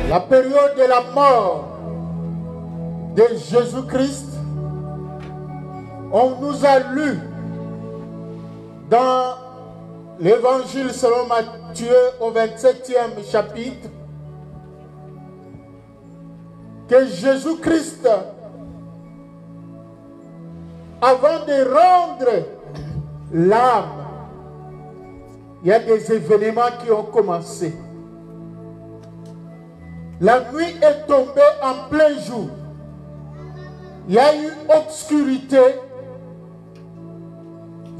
La période de la mort de Jésus-Christ, on nous a lu dans l'Évangile selon Matthieu au 27e chapitre que Jésus-Christ, avant de rendre l'âme, il y a des événements qui ont commencé. La nuit est tombée en plein jour. Il y a eu obscurité.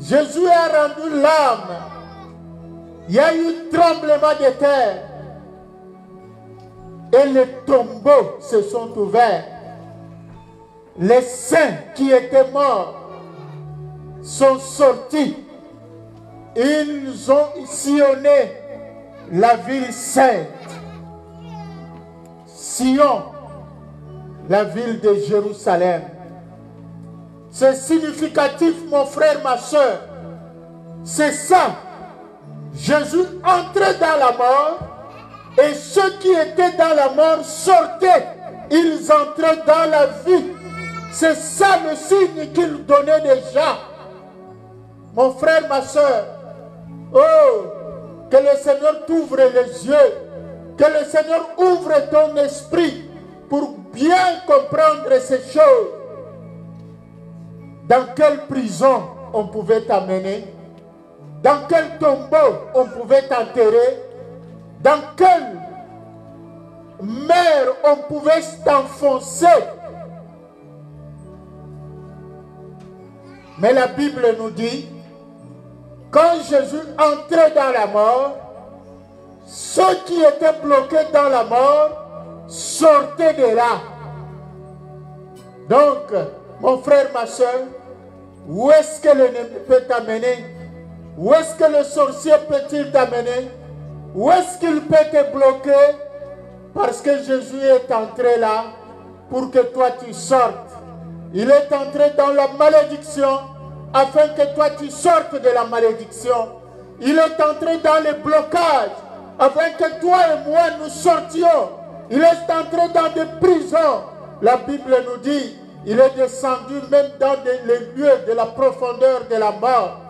Jésus a rendu l'âme. Il y a eu tremblement de terre. Et les tombeaux se sont ouverts. Les saints qui étaient morts sont sortis. Ils ont sillonné la ville sainte. Sion, la ville de Jérusalem. C'est significatif, mon frère, ma soeur. C'est ça. Jésus entrait dans la mort et ceux qui étaient dans la mort sortaient. Ils entraient dans la vie. C'est ça le signe qu'il donnait déjà. Mon frère, ma soeur, oh, que le Seigneur t'ouvre les yeux. Que le Seigneur ouvre ton esprit pour bien comprendre ces choses. Dans quelle prison on pouvait t'amener? Dans quel tombeau on pouvait t'enterrer? Dans quelle mer on pouvait t'enfoncer? Mais la Bible nous dit, quand Jésus entrait dans la mort, ceux qui étaient bloqués dans la mort sortaient de là. Donc, mon frère, ma soeur, où est-ce que l'ennemi peut t'amener? Où est-ce que le sorcier peut-il t'amener? Où est-ce qu'il peut te bloquer? Parce que Jésus est entré là pour que toi tu sortes. Il est entré dans la malédiction afin que toi tu sortes de la malédiction. Il est entré dans les blocages afin que toi et moi nous sortions. Il est entré dans des prisons. La Bible nous dit, il est descendu même dans les lieux de la profondeur de la mort.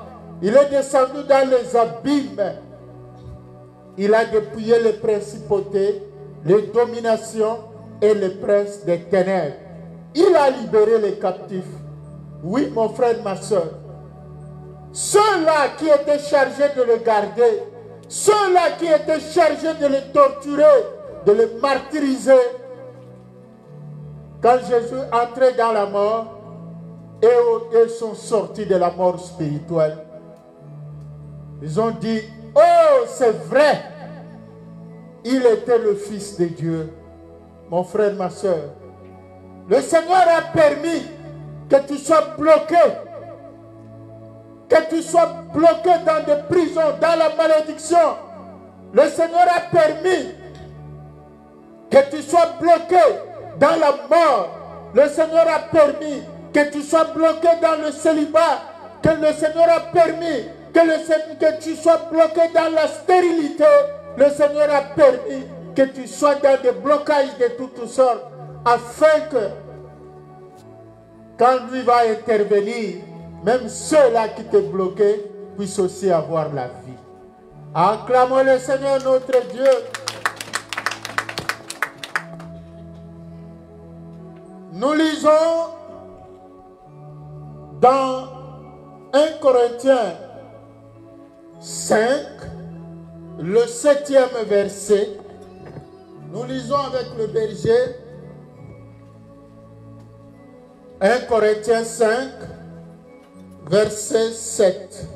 Il est descendu dans les abîmes. Il a dépouillé les principautés, les dominations et les princes des ténèbres. Il a libéré les captifs. Oui, mon frère, ma soeur. Ceux-là qui étaient chargés de le garder, ceux-là qui étaient chargés de le torturer, de le martyriser, quand Jésus entrait dans la mort, et ils sont sortis de la mort spirituelle. Ils ont dit, oh, c'est vrai, il était le Fils de Dieu. Mon frère, ma soeur, le Seigneur a permis que tu sois bloqué, que tu sois bloqué dans des prisons, dans la malédiction. Le Seigneur a permis que tu sois bloqué dans la mort. Le Seigneur a permis que tu sois bloqué dans le célibat. Que le Seigneur a permis que tu sois bloqué dans la stérilité. Le Seigneur a permis que tu sois dans des blocages de toutes sortes, afin que quand lui va intervenir, même ceux-là qui t'ont bloqué puissent aussi avoir la vie. Acclamons le Seigneur notre Dieu. Nous lisons dans 1 Corinthiens 5, le 7e verset. Nous lisons avec le berger 1 Corinthiens 5, verset 7.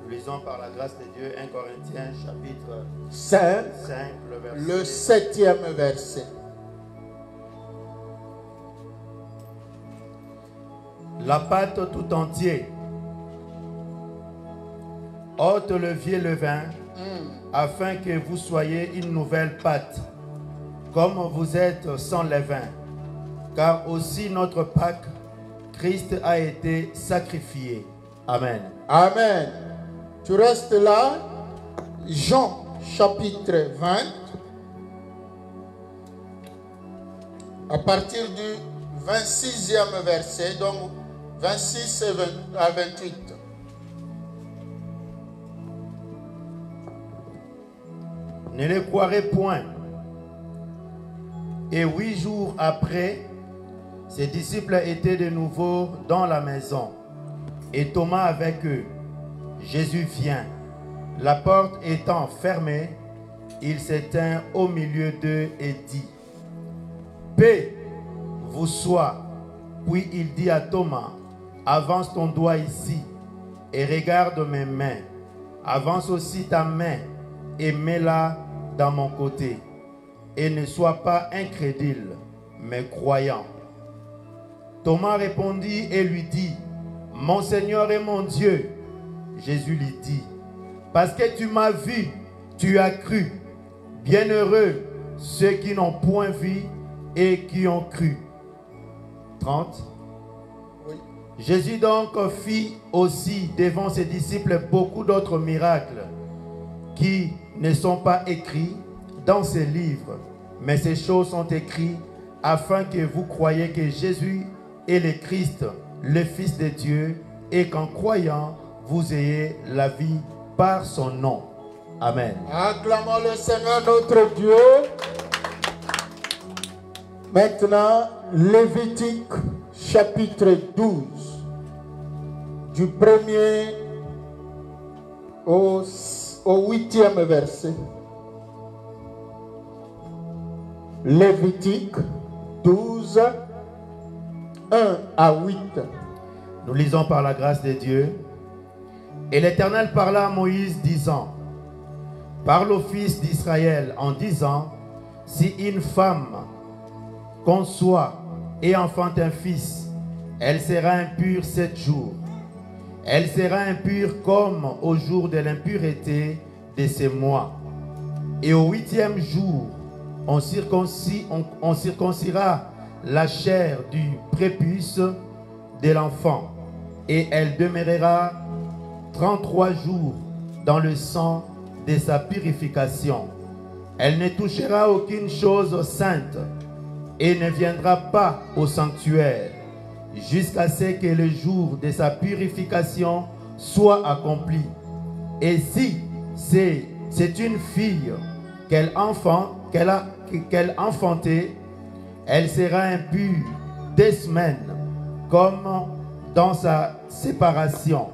Lisons par la grâce de Dieu 1 Corinthiens chapitre 5, le 7e verset. La pâte tout entier, ôte le vieux levain, afin que vous soyez une nouvelle pâte, comme vous êtes sans levain. Car aussi notre Pâque, Christ a été sacrifié. Amen. Amen. Tu restes là. Jean chapitre 20. À partir du 26e verset, donc 26 à 28. Ne les croirez point. Et 8 jours après, ses disciples étaient de nouveau dans la maison, et Thomas avec eux. Jésus vient. La porte étant fermée, il s'éteint au milieu d'eux et dit, « Paix vous soit. » Puis il dit à Thomas, « Avance ton doigt ici, et regarde mes mains. Avance aussi ta main, et mets-la dans mon côté. Et ne sois pas incrédule, mais croyant. » Thomas répondit et lui dit, « Mon Seigneur et mon Dieu. » Jésus lui dit, « Parce que tu m'as vu, tu as cru. Bienheureux ceux qui n'ont point vu et qui ont cru. » 30. Oui. Jésus donc fit aussi devant ses disciples beaucoup d'autres miracles qui ne sont pas écrits dans ces livres, mais ces choses sont écrites afin que vous croyiez que Jésus est le Christ, le Fils de Dieu, et qu'en croyant, vous ayez la vie par son nom. Amen. Acclamons le Seigneur notre Dieu. Maintenant, Lévitique chapitre 12, du 1er au 8e verset. Lévitique 12, 1 à 8. Nous lisons par la grâce de Dieu. Et l'Éternel parla à Moïse disant, « Parle aux fils d'Israël en disant, si une femme conçoit et enfante un fils, elle sera impure 7 jours. Elle sera impure comme au jour de l'impureté de ces mois. Et au 8e jour, on circoncira la chair du prépuce de l'enfant, et elle demeurera 33 jours dans le sang de sa purification. Elle ne touchera aucune chose sainte et ne viendra pas au sanctuaire jusqu'à ce que le jour de sa purification soit accompli. Et si c'est une fille qu'elle enfantait, elle sera impure 2 semaines comme dans sa séparation,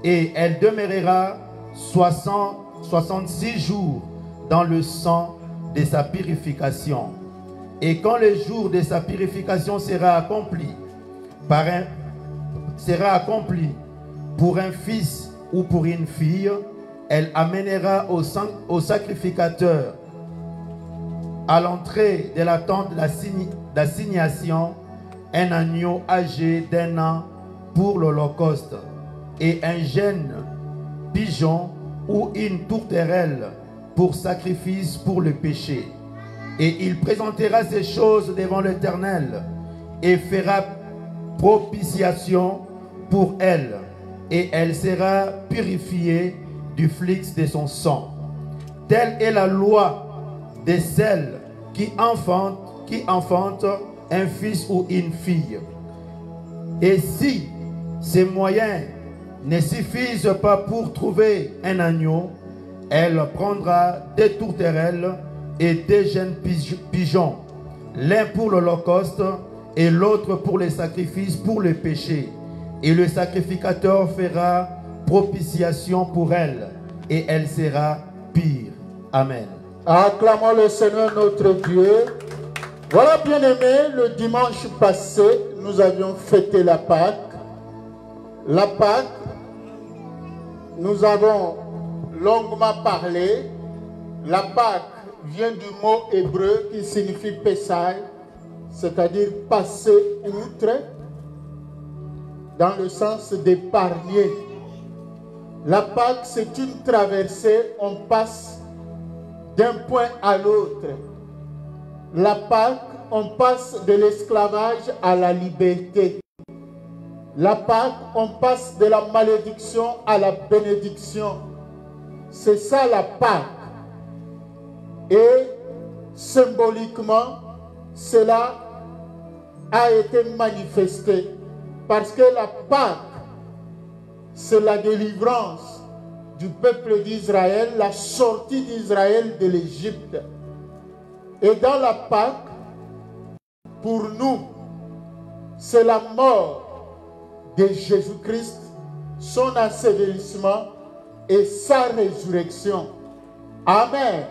et elle demeurera 66 jours dans le sang de sa purification. Et quand le jour de sa purification sera accompli pour un fils ou pour une fille, elle amènera au sacrificateur à l'entrée de la tente d'assignation un agneau âgé d'1 an pour l'holocauste, et un jeune pigeon ou une tourterelle pour sacrifice pour le péché. Et il présentera ces choses devant l'Éternel et fera propitiation pour elle, et elle sera purifiée du flux de son sang. Telle est la loi de celle qui enfante un fils ou une fille. Et si ces moyens ne suffisent pas pour trouver un agneau, elle prendra 2 tourterelles et 2 jeunes pigeons, l'un pour l'holocauste et l'autre pour les sacrifices pour le péché. Et le sacrificateur fera propitiation pour elle, et elle sera pure. Amen. Acclamons le Seigneur notre Dieu. Voilà, bien-aimés, le dimanche passé, nous avions fêté la Pâque. La Pâque, nous avons longuement parlé. La Pâque vient du mot hébreu qui signifie Pessah, c'est-à-dire passer outre, dans le sens d'épargner. La Pâque, c'est une traversée, on passe d'un point à l'autre. La Pâque, on passe de l'esclavage à la liberté. La Pâque, on passe de la malédiction à la bénédiction. C'est ça la Pâque. Et symboliquement, cela a été manifesté. Parce que la Pâque, c'est la délivrance du peuple d'Israël, la sortie d'Israël de l'Égypte. Et dans la Pâque, pour nous, c'est la mort de Jésus-Christ, son ensevelissement et sa résurrection. Amen.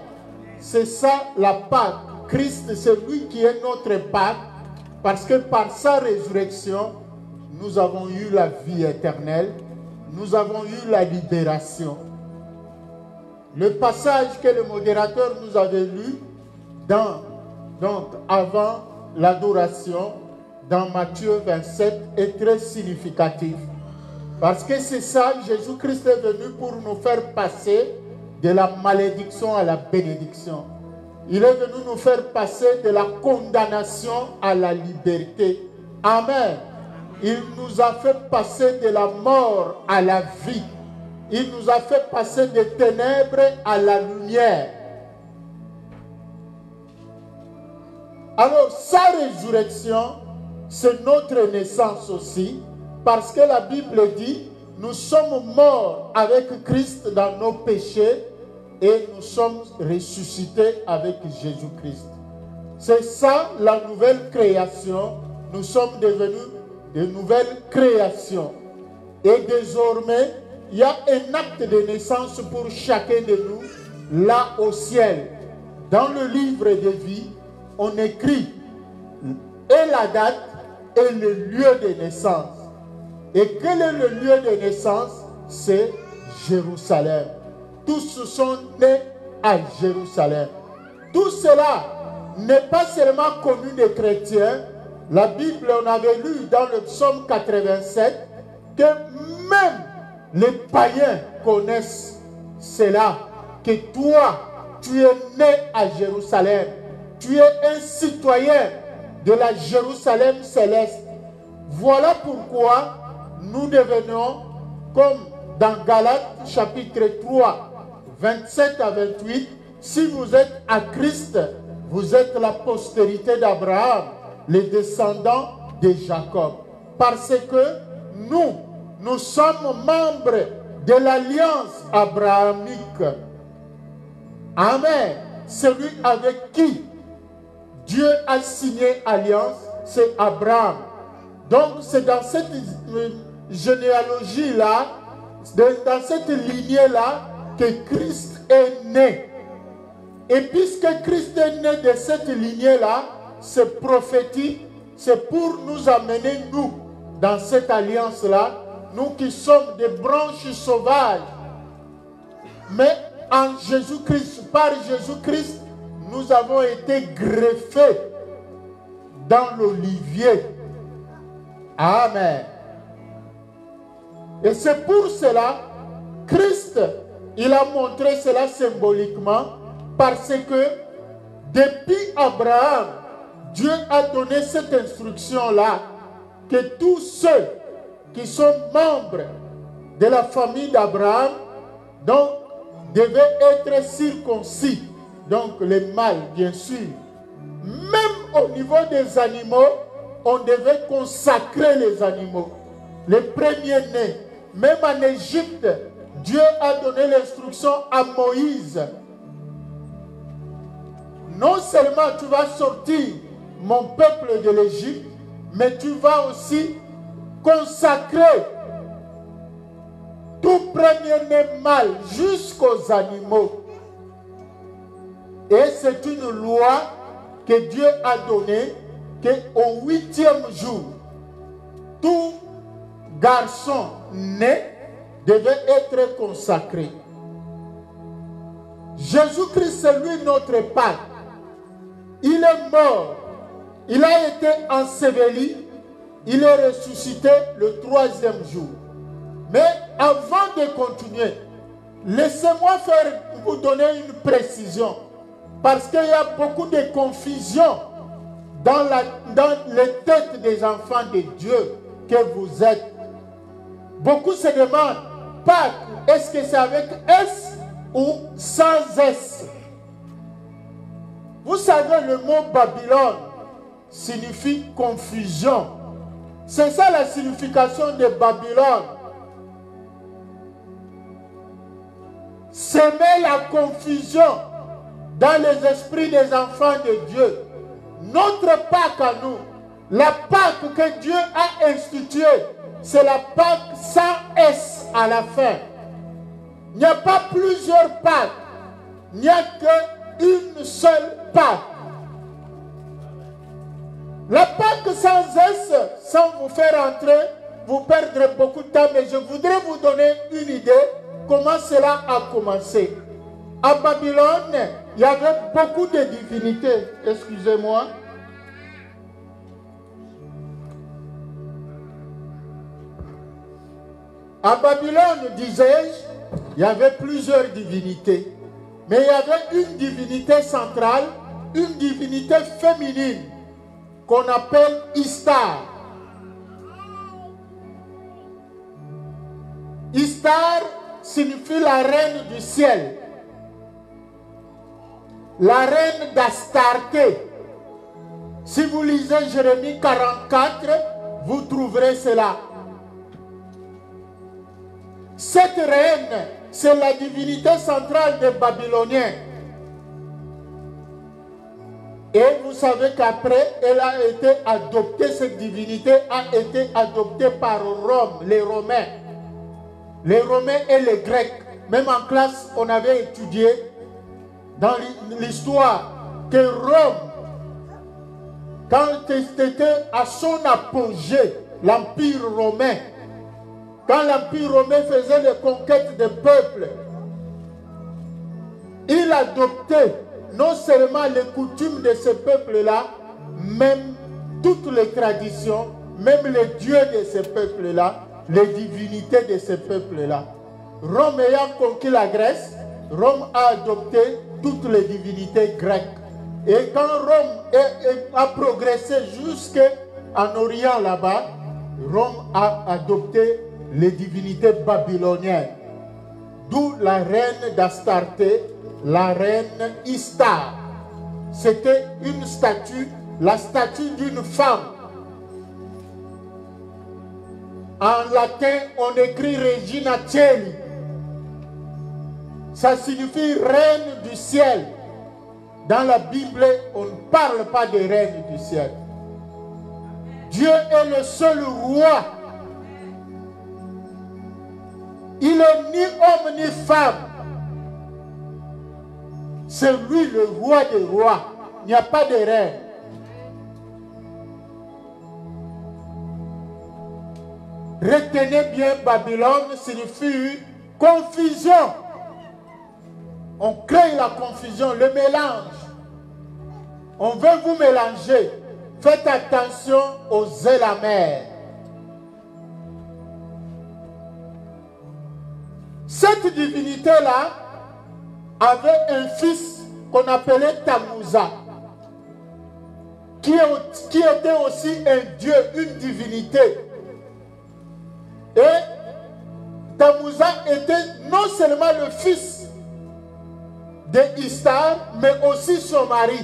C'est ça la Pâque. Christ, c'est lui qui est notre Pâque, parce que par sa résurrection, nous avons eu la vie éternelle, nous avons eu la libération. Le passage que le modérateur nous avait lu, donc avant l'adoration, dans Matthieu 27, est très significatif. Parce que c'est ça, Jésus-Christ est venu pour nous faire passer de la malédiction à la bénédiction. Il est venu nous faire passer de la condamnation à la liberté. Amen. Il nous a fait passer de la mort à la vie. Il nous a fait passer des ténèbres à la lumière. Alors, sa résurrection, c'est notre naissance aussi, parce que la Bible dit, nous sommes morts avec Christ dans nos péchés et nous sommes ressuscités avec Jésus-Christ. C'est ça la nouvelle création. Nous sommes devenus de nouvelles créations. Et désormais, il y a un acte de naissance pour chacun de nous, là au ciel. Dans le livre de vie, on écrit et la date et le lieu de naissance. Et quel est le lieu de naissance? C'est Jérusalem. Tous sont nés à Jérusalem. Tout cela n'est pas seulement connu des chrétiens. La Bible, on avait lu dans le psaume 87 que même les païens connaissent cela, que toi, tu es né à Jérusalem. Tu es un citoyen de la Jérusalem céleste. Voilà pourquoi nous devenons, comme dans Galates chapitre 3, 27 à 28, si vous êtes à Christ, vous êtes la postérité d'Abraham, les descendants de Jacob. Parce que nous sommes membres de l'alliance abrahamique. Amen. Celui avec qui Dieu a signé alliance, c'est Abraham. Donc c'est dans cette généalogie-là, dans cette lignée-là, que Christ est né. Et puisque Christ est né de cette lignée-là, c'est prophétique, c'est pour nous amener, nous, dans cette alliance-là, nous qui sommes des branches sauvages. Mais en Jésus-Christ, par Jésus-Christ, nous avons été greffés dans l'olivier. Amen. Et c'est pour cela, Christ, il a montré cela symboliquement, parce que depuis Abraham, Dieu a donné cette instruction-là, que tous ceux qui sont membres de la famille d'Abraham, donc, devaient être circoncis. Donc, les mâles, bien sûr. Même au niveau des animaux, on devait consacrer les animaux. Les premiers-nés. Même en Égypte, Dieu a donné l'instruction à Moïse. Non seulement tu vas sortir mon peuple de l'Égypte, mais tu vas aussi consacrer tout premier-né mâle jusqu'aux animaux. Et c'est une loi que Dieu a donnée, qu'au 8e jour, tout garçon né devait être consacré. Jésus-Christ, c'est lui notre Pâque. Il est mort, il a été enseveli, il est ressuscité le 3e jour. Mais avant de continuer, laissez-moi vous donner une précision. Parce qu'il y a beaucoup de confusion dans les têtes des enfants de Dieu que vous êtes. Beaucoup se demandent, Pâques, est-ce que c'est avec S ou sans S? Vous savez, le mot Babylone signifie confusion. C'est ça la signification de Babylone. Semer la confusion dans les esprits des enfants de Dieu. Notre Pâques à nous, la Pâques que Dieu a instituée, c'est la Pâques sans S à la fin. Il n'y a pas plusieurs Pâques, il n'y a qu'une seule Pâques. La Pâques sans S, sans vous faire entrer, vous perdrez beaucoup de temps, mais je voudrais vous donner une idée comment cela a commencé. À Babylone, il y avait beaucoup de divinités. Excusez-moi. À Babylone, disais-je, il y avait plusieurs divinités. Mais il y avait une divinité centrale, une divinité féminine, qu'on appelle Istar. Istar signifie la reine du ciel. La reine d'Astarté. Si vous lisez Jérémie 44, vous trouverez cela. Cette reine, c'est la divinité centrale des Babyloniens. Et vous savez qu'après, elle a été adoptée, cette divinité a été adoptée par Rome, les Romains. Les Romains et les Grecs. Même en classe, on avait étudié dans l'histoire que Rome, quand c'était à son apogée, l'Empire romain, quand l'Empire romain faisait les conquêtes des peuples, il adoptait non seulement les coutumes de ces peuples-là, même toutes les traditions, même les dieux de ces peuples-là, les divinités de ces peuples-là. Rome ayant conquis la Grèce, Rome a adopté toutes les divinités grecques. Et quand Rome a progressé jusqu'en Orient là-bas, Rome a adopté les divinités babyloniennes. D'où la reine d'Astarté, la reine Istar. C'était une statue, la statue d'une femme. En latin, on écrit Regina Coeli. Ça signifie reine du ciel. Dans la Bible, on ne parle pas de reine du ciel. Dieu est le seul roi. Il n'est ni homme ni femme. C'est lui le roi des rois. Il n'y a pas de reine. Retenez bien, Babylone signifie confusion. On crée la confusion, le mélange. On veut vous mélanger. Faites attention aux zèles amers. Cette divinité-là avait un fils qu'on appelait Tammuz, qui était aussi un dieu, une divinité. Et Tammuz était non seulement le fils de Istar, mais aussi son mari.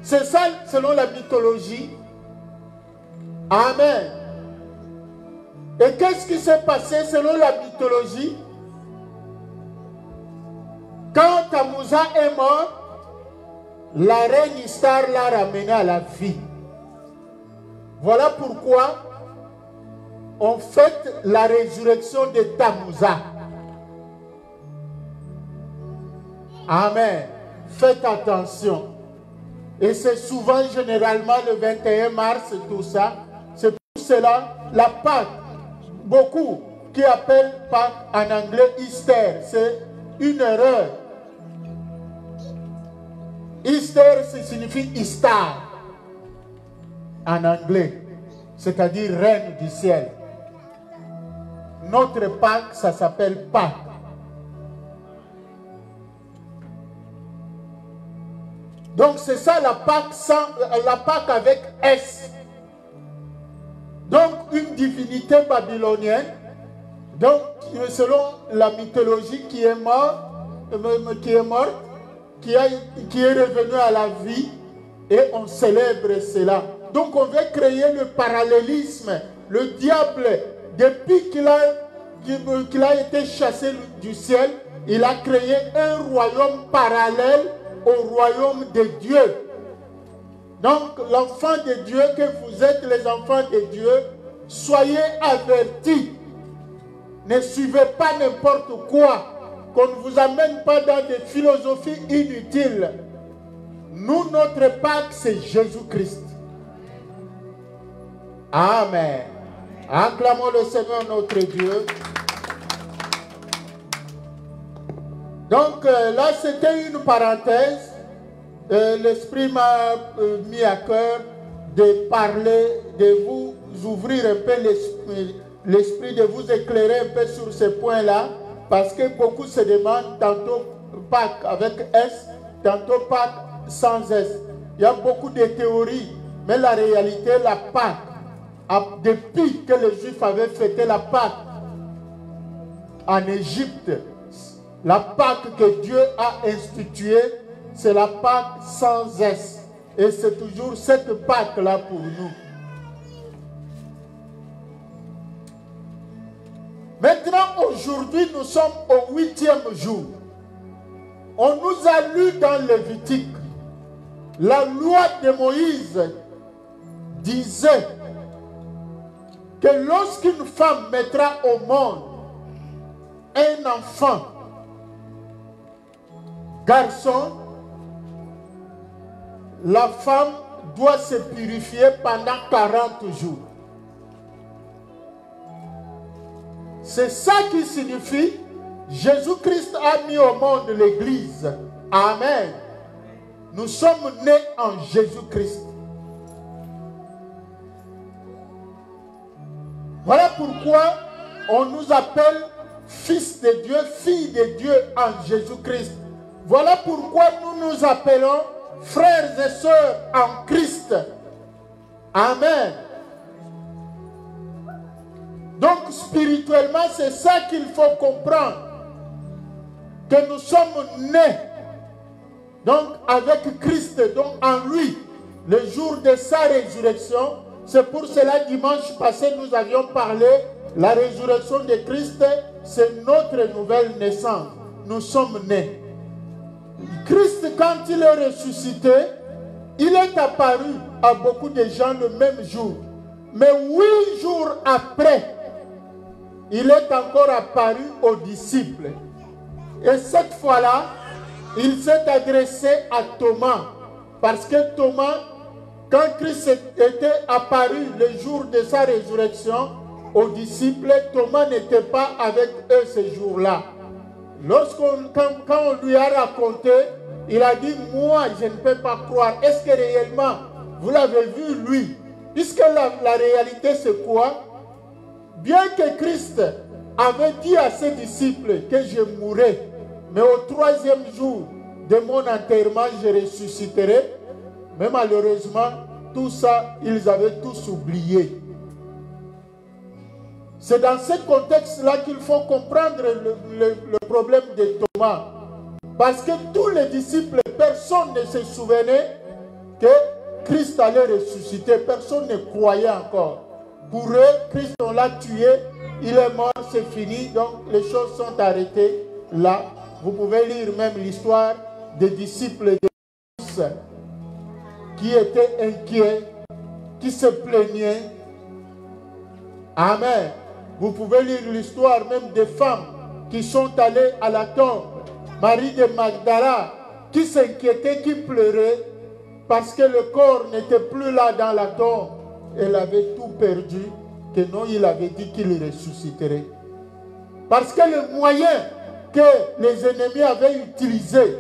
C'est ça selon la mythologie. Amen. Et qu'est-ce qui s'est passé selon la mythologie? Quand Tammuz est mort, la reine Istar l'a ramené à la vie. Voilà pourquoi on fête la résurrection de Tammuz. Amen. Faites attention. Et c'est souvent, généralement, le 21 mars, tout ça. C'est pour cela, la Pâques. Beaucoup qui appellent Pâques en anglais Easter. C'est une erreur. Easter, ça signifie Istar en anglais. C'est-à-dire reine du ciel. notre Pâques, ça s'appelle Pâques. Donc c'est ça la Pâques avec S. Donc une divinité babylonienne, donc selon la mythologie qui est morte, qui est revenue à la vie, et on célèbre cela. Donc on veut créer le parallélisme. Le diable, depuis qu'il a été chassé du ciel, il a créé un royaume parallèle au royaume de Dieu. Donc l'enfant de Dieu, que vous êtes les enfants de Dieu, soyez avertis. Ne suivez pas n'importe quoi. Qu'on ne vous amène pas dans des philosophies inutiles. Nous, notre Pâques, c'est Jésus-Christ. Amen. Acclamons le Seigneur notre Dieu. Donc là, c'était une parenthèse. L'Esprit m'a mis à cœur de parler, de vous ouvrir un peu l'esprit, de vous éclairer un peu sur ce point-là, parce que beaucoup se demandent tantôt Pâques avec S, tantôt Pâques sans S. Il y a beaucoup de théories, mais la réalité, la Pâques, depuis que les Juifs avaient fêté la Pâques en Égypte, la Pâques que Dieu a instituée, c'est la Pâques sans S. Et c'est toujours cette Pâques-là pour nous. Maintenant, aujourd'hui, nous sommes au 8e jour. On nous a lu dans Lévitique, la loi de Moïse disait que lorsqu'une femme mettra au monde un enfant, garçon, la femme doit se purifier pendant 40 jours. C'est ça qui signifie Jésus-Christ a mis au monde l'Église. Amen. Nous sommes nés en Jésus-Christ. Voilà pourquoi on nous appelle fils de Dieu, fille de Dieu en Jésus-Christ. Voilà pourquoi nous nous appelons frères et sœurs en Christ. Amen. Donc spirituellement, c'est ça qu'il faut comprendre. Que nous sommes nés donc avec Christ, donc en lui, le jour de sa résurrection. C'est pour cela dimanche passé nous avions parlé, la résurrection de Christ, c'est notre nouvelle naissance. Nous sommes nés. Christ, quand il est ressuscité, il est apparu à beaucoup de gens le même jour. Mais 8 jours après, il est encore apparu aux disciples. Et cette fois-là, il s'est adressé à Thomas. Parce que Thomas, quand Christ était apparu le jour de sa résurrection aux disciples, Thomas n'était pas avec eux ce jour-là. Quand on lui a raconté, il a dit, moi je ne peux pas croire. Est-ce que réellement vous l'avez vu lui? Puisque la réalité c'est quoi? Bien que Christ avait dit à ses disciples que je mourrais, mais au 3e jour de mon enterrement je ressusciterai. Mais malheureusement, tout ça, ils avaient tous oublié. C'est dans ce contexte-là qu'il faut comprendre le problème de Thomas. Parce que tous les disciples, personne ne se souvenait que Christ allait ressusciter. Personne ne croyait encore. Pour eux, Christ, on l'a tué, il est mort, c'est fini. Donc les choses sont arrêtées là. Vous pouvez lire même l'histoire des disciples de Jésus qui étaient inquiets, qui se plaignaient. Amen. Vous pouvez lire l'histoire même des femmes qui sont allées à la tombe. Marie de Magdala qui s'inquiétait, qui pleurait parce que le corps n'était plus là dans la tombe. Elle avait tout perdu, que non, il avait dit qu'il ressusciterait. Parce que le moyen que les ennemis avaient utilisé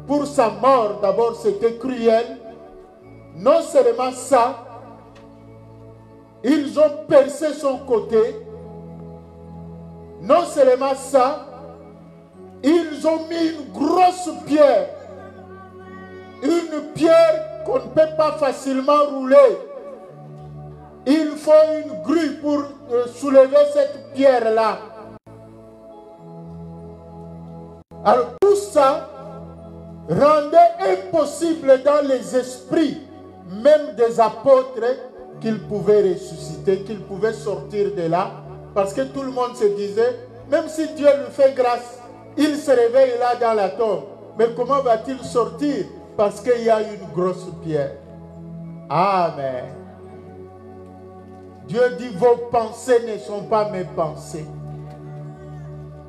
pour sa mort, d'abord c'était cruel. Non seulement ça, ils ont percé son côté Non seulement ça, ils ont mis une grosse pierre. Une pierre qu'on ne peut pas facilement rouler. Il faut une grue pour soulever cette pierre-là. Alors tout ça rendait impossible dans les esprits, même des apôtres, qu'ils pouvaient ressusciter, qu'ils pouvaient sortir de là. Parce que tout le monde se disait, même si Dieu lui fait grâce, il se réveille là dans la tombe. Mais comment va-t-il sortir? Parce qu'il y a une grosse pierre. Amen. Dieu dit, vos pensées ne sont pas mes pensées.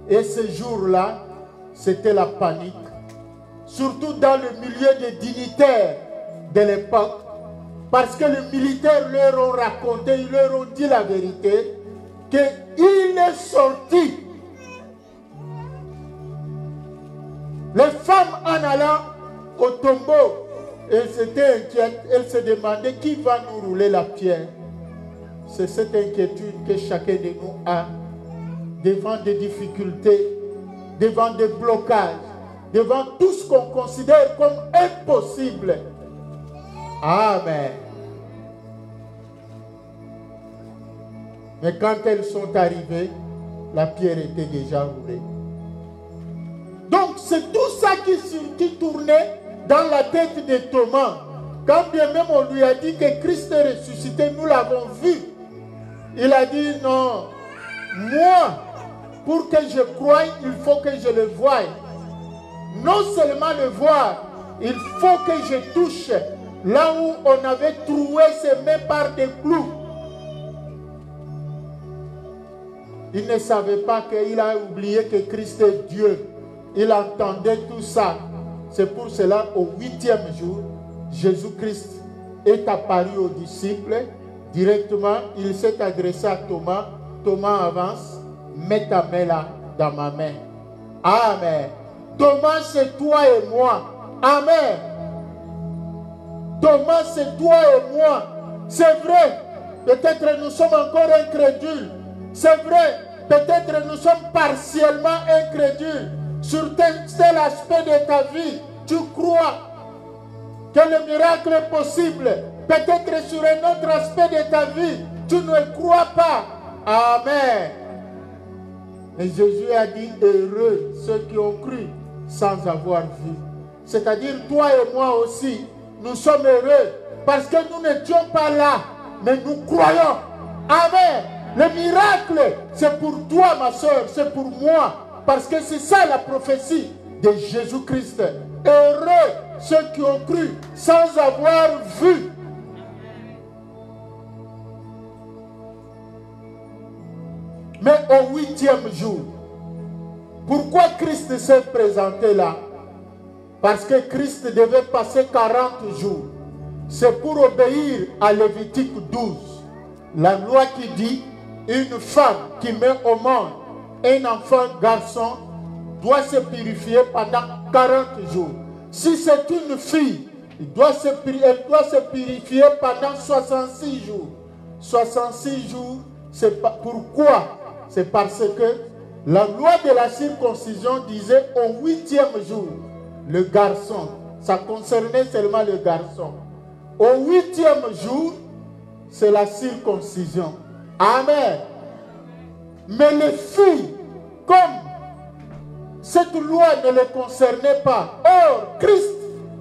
Et ce jour-là, c'était la panique. Surtout dans le milieu des dignitaires de l'époque. Parce que les militaires leur ont raconté, ils leur ont dit la vérité, qu'il est sorti. Les femmes en allant au tombeau, elles étaient inquiètes, elles se demandaient qui va nous rouler la pierre. C'est cette inquiétude que chacun de nous a devant des difficultés, devant des blocages, devant tout ce qu'on considère comme impossible. Amen. Mais quand elles sont arrivées, la pierre était déjà roulée. Donc c'est tout ça qui tournait dans la tête de Thomas. Quand bien même on lui a dit que Christ est ressuscité, nous l'avons vu. Il a dit non, moi, pour que je croie, il faut que je le voie. Non seulement le voir, il faut que je touche là où on avait troué ses mains par des clous. Il ne savait pas qu'il a oublié que Christ est Dieu. Il entendait tout ça. C'est pour cela, au 8e jour, Jésus-Christ est apparu aux disciples. Directement, il s'est adressé à Thomas. Thomas, avance, mets ta main là, dans ma main. Amen. Thomas, c'est toi et moi. Amen. Thomas, c'est toi et moi. C'est vrai. Peut-être nous sommes encore incrédules. C'est vrai. Peut-être nous sommes partiellement incrédules. Sur tel aspect de ta vie, tu crois que le miracle est possible. Peut-être sur un autre aspect de ta vie, tu ne crois pas. Amen. Et Jésus a dit, heureux ceux qui ont cru sans avoir vu. C'est-à-dire toi et moi aussi, nous sommes heureux parce que nous n'étions pas là, mais nous croyons. Amen. Le miracle, c'est pour toi, ma soeur, c'est pour moi. Parce que c'est ça la prophétie de Jésus-Christ. Heureux ceux qui ont cru sans avoir vu. Mais au 8e jour, pourquoi Christ s'est présenté là? Parce que Christ devait passer 40 jours. C'est pour obéir à Lévitique 12. La loi qui dit, une femme qui met au monde un enfant garçon doit se purifier pendant 40 jours. Si c'est une fille, elle doit se purifier pendant 66 jours. 66 jours, c'est pourquoi? C'est parce que la loi de la circoncision disait au 8e jour, le garçon, ça concernait seulement le garçon. Au 8e jour, c'est la circoncision. Amen. Mais les filles, comme cette loi ne les concernait pas, or Christ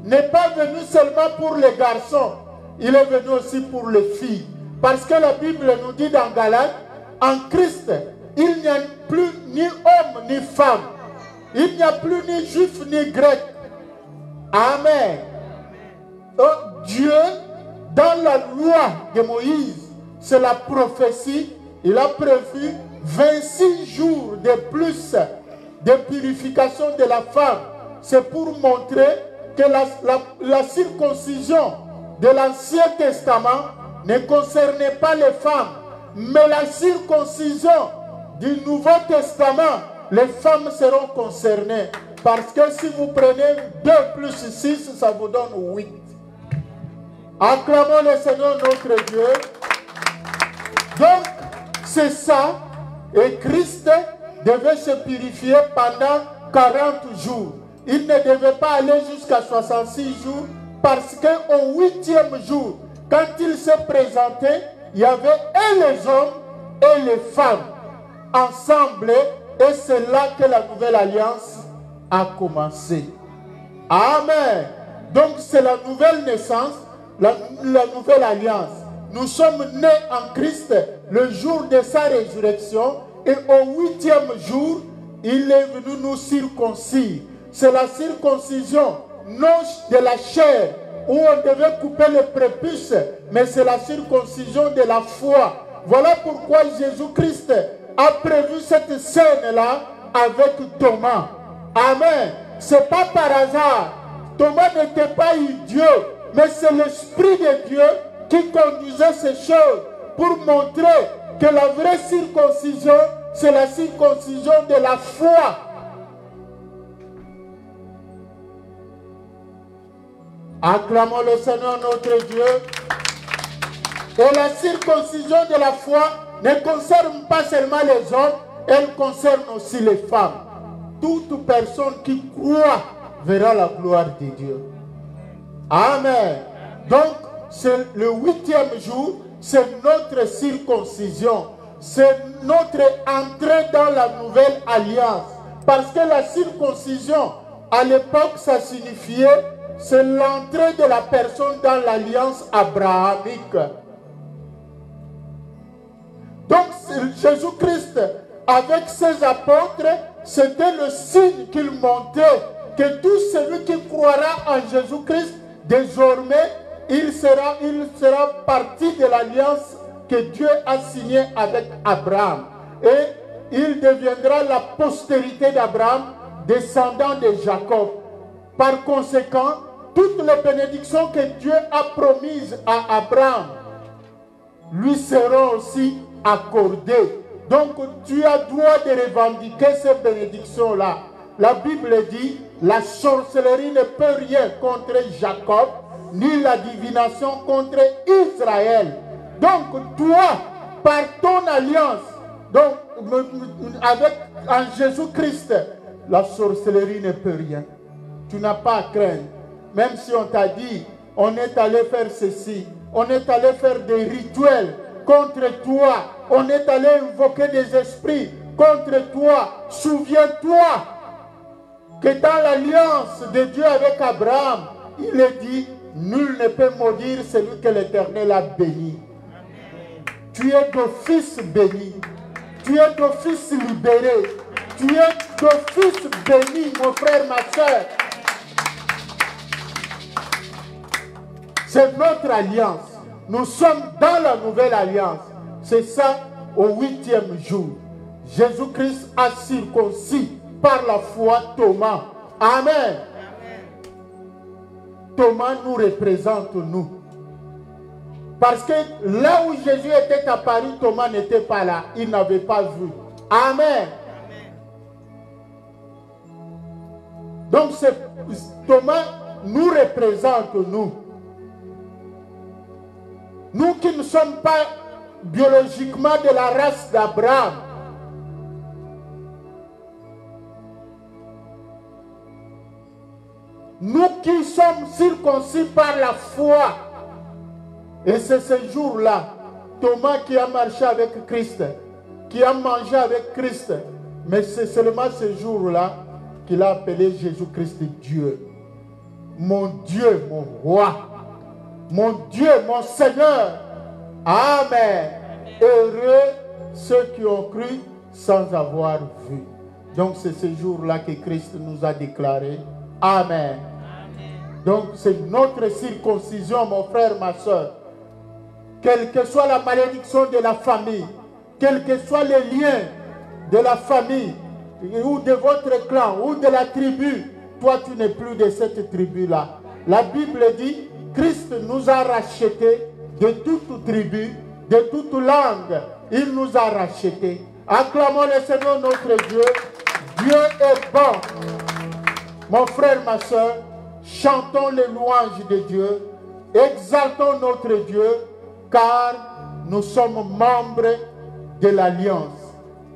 n'est pas venu seulement pour les garçons, il est venu aussi pour les filles. Parce que la Bible nous dit dans Galates, en Christ, il n'y a plus ni homme ni femme. Il n'y a plus ni juif ni grec. Amen. Donc Dieu, dans la loi de Moïse, c'est la prophétie, il a prévu 26 jours de plus de purification de la femme. C'est pour montrer que la circoncision de l'Ancien Testament ne concernait pas les femmes, mais la circoncision du Nouveau Testament, les femmes seront concernées. Parce que si vous prenez 2 plus 6, ça vous donne 8. Acclamons le Seigneur notre Dieu. Donc, c'est ça. Et Christ devait se purifier pendant 40 jours. Il ne devait pas aller jusqu'à 66 jours parce qu'au 8e jour, quand il s'est présenté, il y avait et les hommes et les femmes ensemble, et c'est là que la nouvelle alliance a commencé. Amen. Donc c'est la nouvelle naissance, la nouvelle alliance. Nous sommes nés en Christ le jour de sa résurrection, et au 8e jour, il est venu nous circoncire. C'est la circoncision, non de la chair, où on devait couper le prépuce, mais c'est la circoncision de la foi. Voilà pourquoi Jésus-Christ a prévu cette scène-là avec Thomas. Amen. Ce n'est pas par hasard. Thomas n'était pas idiot, mais c'est l'Esprit de Dieu qui conduisait ces choses pour montrer que la vraie circoncision, c'est la circoncision de la foi. Acclamons le Seigneur notre Dieu. Et la circoncision de la foi ne concerne pas seulement les hommes, elle concerne aussi les femmes. Toute personne qui croit verra la gloire de Dieu. Amen. Donc, c'est le 8e jour, c'est notre circoncision. C'est notre entrée dans la nouvelle alliance. Parce que la circoncision, à l'époque, ça signifiait, c'est l'entrée de la personne dans l'alliance abrahamique. Donc, Jésus-Christ, avec ses apôtres, c'était le signe qu'il montrait que tout celui qui croira en Jésus-Christ, désormais, il sera partie de l'alliance que Dieu a signée avec Abraham. Et il deviendra la postérité d'Abraham, descendant de Jacob. Par conséquent, toutes les bénédictions que Dieu a promises à Abraham lui seront aussi accordées. Donc, tu as droit de revendiquer ces bénédictions-là. La Bible dit, la sorcellerie ne peut rien contre Jacob, ni la divination contre Israël. Donc, toi, par ton alliance, donc, en Jésus-Christ, la sorcellerie ne peut rien. Tu n'as pas à craindre. Même si on t'a dit, on est allé faire ceci, on est allé faire des rituels contre toi, on est allé invoquer des esprits contre toi. Souviens-toi que dans l'alliance de Dieu avec Abraham, il est dit, nul ne peut maudire celui que l'Éternel a béni. Tu es d'office béni. Tu es d'office libéré. Tu es d'office béni, mon frère, ma soeur. C'est notre alliance. Nous sommes dans la nouvelle alliance. C'est ça au 8e jour. Jésus-Christ a circoncis par la foi Thomas. Amen. Thomas nous représente, nous. Parce que là où Jésus était apparu, Thomas n'était pas là. Il n'avait pas vu. Amen. Donc Thomas nous représente, nous. Nous qui ne sommes pas biologiquement de la race d'Abraham. Nous qui sommes circoncis par la foi. Et c'est ce jour-là, Thomas qui a marché avec Christ, qui a mangé avec Christ. Mais c'est seulement ce jour-là qu'il a appelé Jésus-Christ Dieu. Mon Dieu, mon roi. Mon Dieu, mon Seigneur. Amen. Heureux ceux qui ont cru sans avoir vu. Donc c'est ce jour-là que Christ nous a déclaré. Amen. Donc c'est notre circoncision, mon frère, ma soeur. Quelle que soit la malédiction de la famille, quels que soient les liens de la famille, ou de votre clan, ou de la tribu, toi tu n'es plus de cette tribu-là. La Bible dit, Christ nous a rachetés de toute tribu, de toute langue. Il nous a rachetés. Acclamons le Seigneur notre Dieu. Dieu est bon. Mon frère, ma soeur, chantons les louanges de Dieu. Exaltons notre Dieu, car nous sommes membres de l'alliance,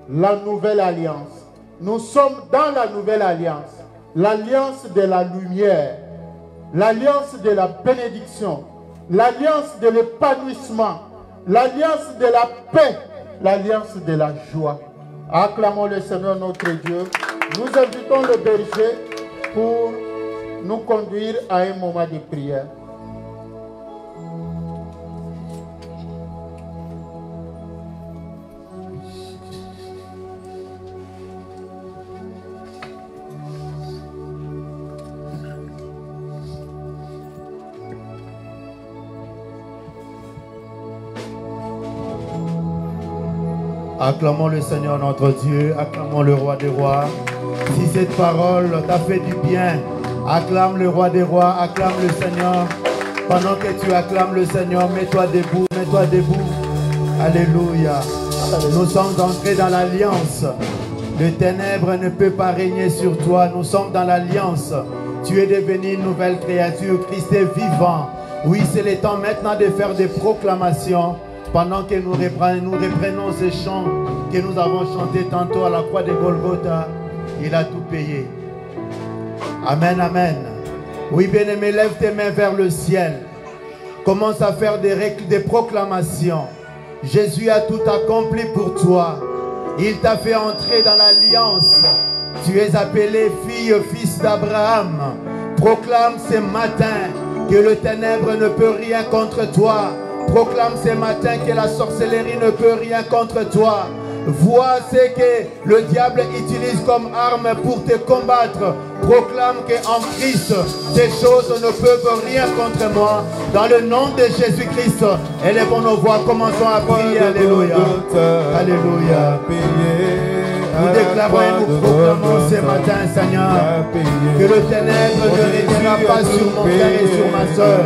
la nouvelle alliance. Nous sommes dans la nouvelle alliance. L'alliance de la lumière. L'alliance de la bénédiction. L'alliance de l'épanouissement. L'alliance de la paix. L'alliance de la joie. Acclamons le Seigneur notre Dieu. Nous invitons le berger pour nous conduire à un moment de prière. Acclamons le Seigneur notre Dieu, acclamons le Roi des Rois. Si cette parole t'a fait du bien, acclame le Roi des Rois, acclame le Seigneur. Pendant que tu acclames le Seigneur, mets-toi debout, mets-toi debout. Alléluia. Nous sommes entrés dans l'alliance. Le ténèbre ne peut pas régner sur toi. Nous sommes dans l'alliance. Tu es devenu une nouvelle créature. Christ est vivant. Oui, c'est le temps maintenant de faire des proclamations. Pendant que nous reprenons ces chants que nous avons chantés tantôt à la croix de Golgotha, il a tout payé. Amen, amen. Oui, bien-aimé, lève tes mains vers le ciel. Commence à faire des proclamations. Jésus a tout accompli pour toi. Il t'a fait entrer dans l'alliance. Tu es appelé fille, fils d'Abraham. Proclame ce matin que le ténèbre ne peut rien contre toi. Proclame ce matin que la sorcellerie ne peut rien contre toi. Vois ce que le diable utilise comme arme pour te combattre. Proclame qu'en Christ, ces choses ne peuvent rien contre moi. Dans le nom de Jésus-Christ, élevons nos voix, commençons à prier. Alléluia. Alléluia. Nous déclarons et nous proclamons ce matin, Seigneur, que le ténèbre ne régnera pas sur mon frère et sur ma soeur.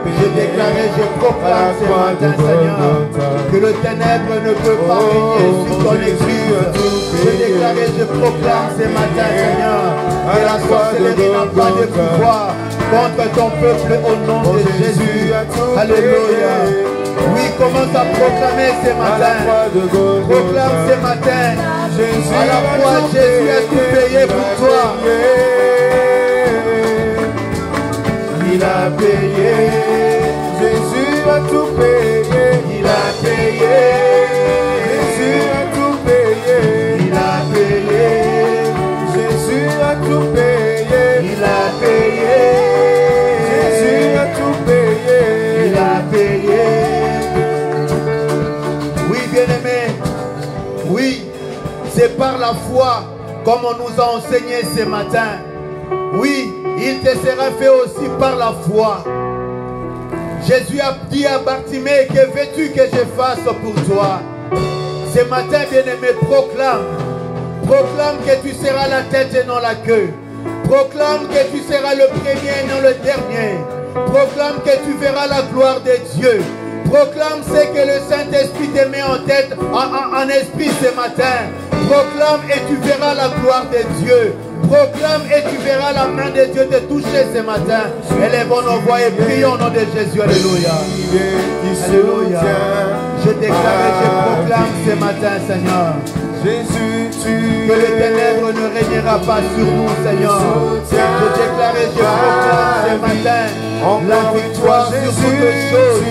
Je déclare et je proclame ce matin, Seigneur, que le ténèbre ne peut pas régner sur ton église. Je déclare et je proclame ce matin, Seigneur, que la sorcellerie n'a pas de pouvoir contre ton peuple au nom de Jésus. Alléluia. Oui, commence à proclamer ce matin. Proclame ce matin. À la fois Jésus a tout payé pour toi. Il a payé. Jésus a tout payé. Il a payé. Jésus a tout payé. Il a payé. Jésus a tout payé. Il a payé. Jésus a tout payé. Il a payé. Oui, bien-aimé. Oui. C'est par la foi, comme on nous a enseigné ce matin. Oui, il te sera fait aussi par la foi. Jésus a dit à Bartimée, que veux-tu que je fasse pour toi? Ce matin, bien-aimé, proclame. Proclame que tu seras la tête et non la queue. Proclame que tu seras le premier et non le dernier. Proclame que tu verras la gloire de Dieu. Proclame ce que le Saint-Esprit te met en tête, en esprit ce matin. Proclame et tu verras la gloire de Dieu. Proclame et tu verras la main de Dieu te toucher ce matin. Élevons nos voix et prions au nom de Jésus. Alléluia. Alléluia. Je déclare et je proclame ce matin, Seigneur, que le ténèbre ne régnera pas sur nous, Seigneur. Je déclare et je proclame ce matin la victoire sur toutes choses.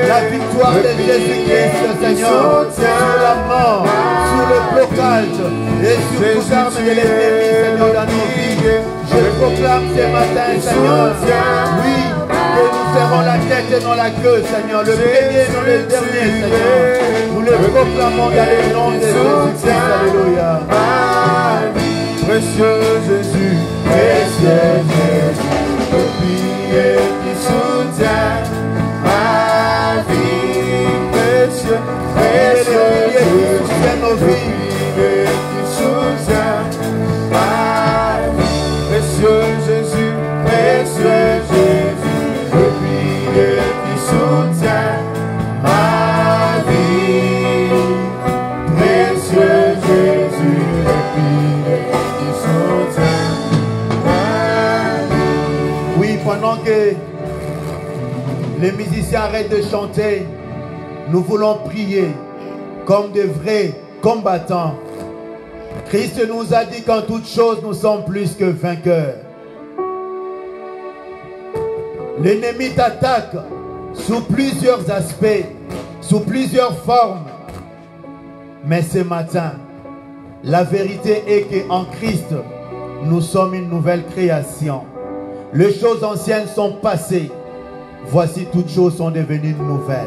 La victoire de Jésus-Christ, Seigneur, sur la mort, sur le blocage et sur toute arme de l'ennemi, Seigneur, dans nos vies. Je proclame ce matin, Seigneur, oui, que nous serons la tête et non la queue, Seigneur, le premier et non le dernier, Seigneur. Nous le proclamons dans le nom de Jésus-Christ. Alléluia. Précieux Jésus, précieux Jésus, le billet qui soutient ma vie. Précieux, précieux Jésus, le billet qui soutient ma vie. Précieux Jésus, précieux Jésus, le billet qui soutient ma vie. Précieux Jésus, le billet qui soutient ma vie. Oui, pendant que les musiciens arrêtent de chanter, nous voulons prier comme de vrais combattants. Christ nous a dit qu'en toutes choses, nous sommes plus que vainqueurs. L'ennemi t'attaque sous plusieurs aspects, sous plusieurs formes. Mais ce matin, la vérité est qu'en Christ, nous sommes une nouvelle création. Les choses anciennes sont passées. Voici, toutes choses sont devenues nouvelles.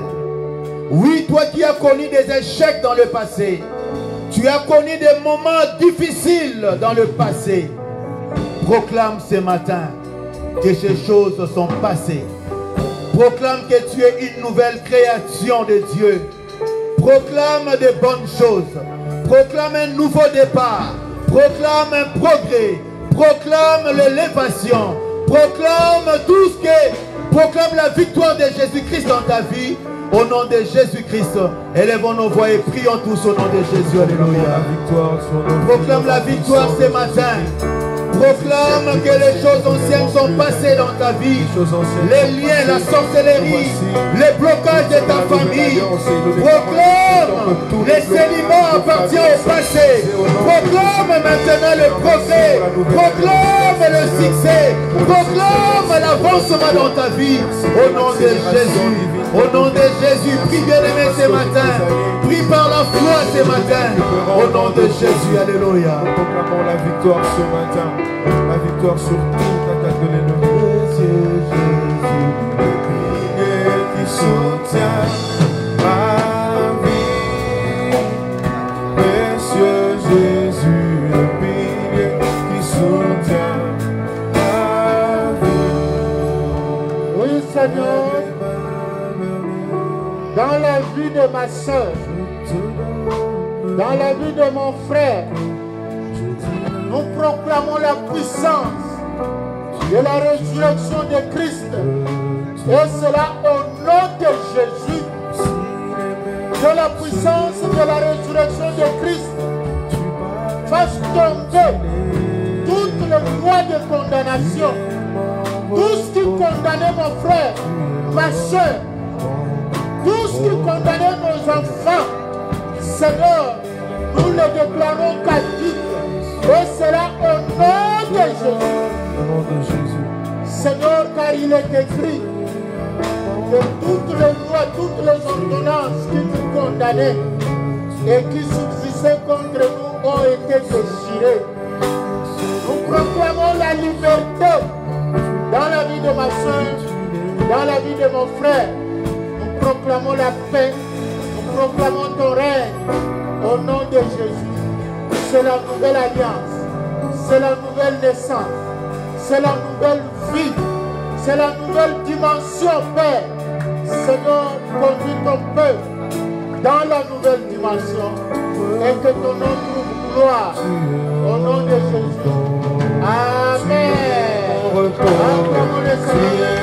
Oui, toi qui as connu des échecs dans le passé, tu as connu des moments difficiles dans le passé, proclame ce matin que ces choses sont passées. Proclame que tu es une nouvelle création de Dieu. Proclame de bonnes choses. Proclame un nouveau départ. Proclame un progrès. Proclame l'élévation. Proclame tout ce que... Proclame la victoire de Jésus-Christ dans ta vie. Au nom de Jésus-Christ, élevons nos voix et prions tous au nom de Jésus. Alléluia. Proclame la victoire ce matin. Proclame que les choses anciennes sont passées dans ta vie. Les liens, la sorcellerie, les blocages de ta famille. Proclame, les célibats appartiennent au passé. Proclame maintenant le progrès. Proclame le succès. Proclame l'avancement dans ta vie. Au nom de Jésus. Au nom de Jésus, prie bien-aimé ce matin. Prie par la foi ce matin. Au nom de Jésus, alléluia. Nous proclamons la victoire ce matin. La victoire sur toute attaque de l'ennemi. Jésus, qui soutient ma vie. Précieux Jésus, le pilier qui soutient ma vie. Oui, Seigneur. Dans la vie de ma soeur, dans la vie de mon frère, nous proclamons la puissance de la résurrection de Christ. Et cela au nom de Jésus. Que la puissance de la résurrection de Christ fasse tomber toutes les lois de condamnation. Tout ce qui condamnait mon frère, ma soeur, tout ce qui condamnait nos enfants, Seigneur, nous le déclarons caduc. Et cela au nom de Jésus. Au nom de Jésus. Seigneur, car il est écrit que toutes les lois, toutes les ordonnances qui nous condamnaient et qui subsistaient contre nous ont été déchirées. Nous proclamons la liberté dans la vie de ma soeur, dans la vie de mon frère. Nous proclamons la paix, nous proclamons ton règne au nom de Jésus. C'est la nouvelle alliance, c'est la nouvelle naissance, c'est la nouvelle vie, c'est la nouvelle dimension, Père. Seigneur, conduis ton peuple dans la nouvelle dimension et que ton nom trouve gloire au nom de Jésus. Amen. Acclamons le Seigneur.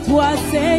Toi, c'est